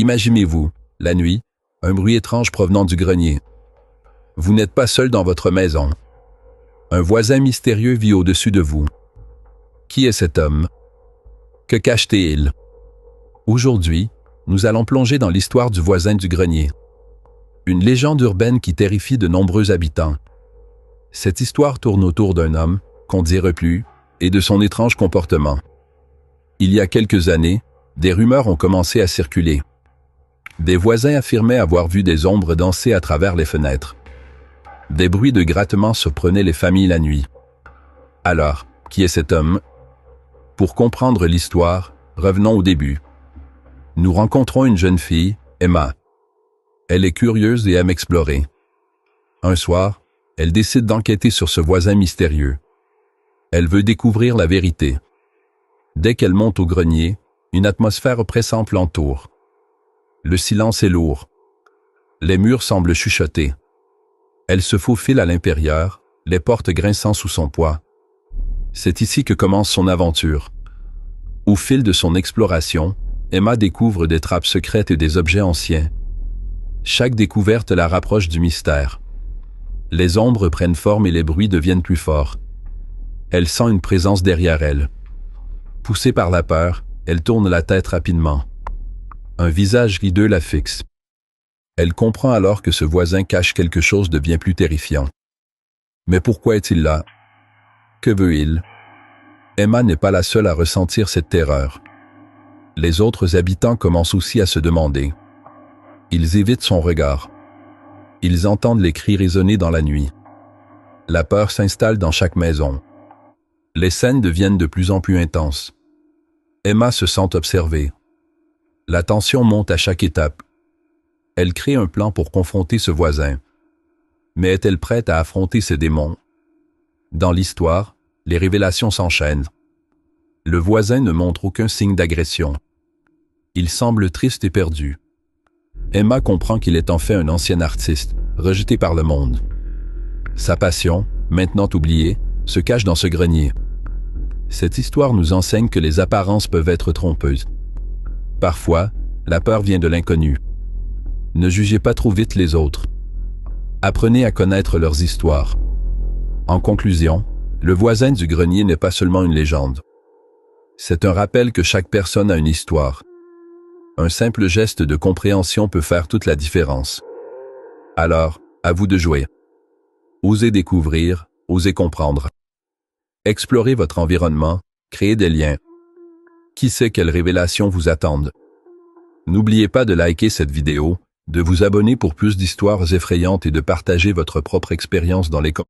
Imaginez-vous, la nuit, un bruit étrange provenant du grenier. Vous n'êtes pas seul dans votre maison. Un voisin mystérieux vit au-dessus de vous. Qui est cet homme? Que cache-t-il? Aujourd'hui, nous allons plonger dans l'histoire du voisin du grenier. Une légende urbaine qui terrifie de nombreux habitants. Cette histoire tourne autour d'un homme, qu'on dit reclus, et de son étrange comportement. Il y a quelques années, des rumeurs ont commencé à circuler. Des voisins affirmaient avoir vu des ombres danser à travers les fenêtres. Des bruits de grattement surprenaient les familles la nuit. Alors, qui est cet homme? Pour comprendre l'histoire, revenons au début. Nous rencontrons une jeune fille, Emma. Elle est curieuse et aime explorer. Un soir, elle décide d'enquêter sur ce voisin mystérieux. Elle veut découvrir la vérité. Dès qu'elle monte au grenier, une atmosphère oppressante l'entoure. Le silence est lourd. Les murs semblent chuchoter. Elle se faufile à l'intérieur, les portes grinçant sous son poids. C'est ici que commence son aventure. Au fil de son exploration, Emma découvre des trappes secrètes et des objets anciens. Chaque découverte la rapproche du mystère. Les ombres prennent forme et les bruits deviennent plus forts. Elle sent une présence derrière elle. Poussée par la peur, elle tourne la tête rapidement. Un visage hideux la fixe. Elle comprend alors que ce voisin cache quelque chose de bien plus terrifiant. Mais pourquoi est-il là? Que veut-il? Emma n'est pas la seule à ressentir cette terreur. Les autres habitants commencent aussi à se demander. Ils évitent son regard. Ils entendent les cris résonner dans la nuit. La peur s'installe dans chaque maison. Les scènes deviennent de plus en plus intenses. Emma se sent observée. La tension monte à chaque étape. Elle crée un plan pour confronter ce voisin. Mais est-elle prête à affronter ses démons? Dans l'histoire, les révélations s'enchaînent. Le voisin ne montre aucun signe d'agression. Il semble triste et perdu. Emma comprend qu'il est en fait un ancien artiste, rejeté par le monde. Sa passion, maintenant oubliée, se cache dans ce grenier. Cette histoire nous enseigne que les apparences peuvent être trompeuses. Parfois, la peur vient de l'inconnu. Ne jugez pas trop vite les autres. Apprenez à connaître leurs histoires. En conclusion, le voisin du grenier n'est pas seulement une légende. C'est un rappel que chaque personne a une histoire. Un simple geste de compréhension peut faire toute la différence. Alors, à vous de jouer. Osez découvrir, osez comprendre. Explorez votre environnement, créez des liens. Qui sait quelles révélations vous attendent? N'oubliez pas de liker cette vidéo, de vous abonner pour plus d'histoires effrayantes et de partager votre propre expérience dans les commentaires.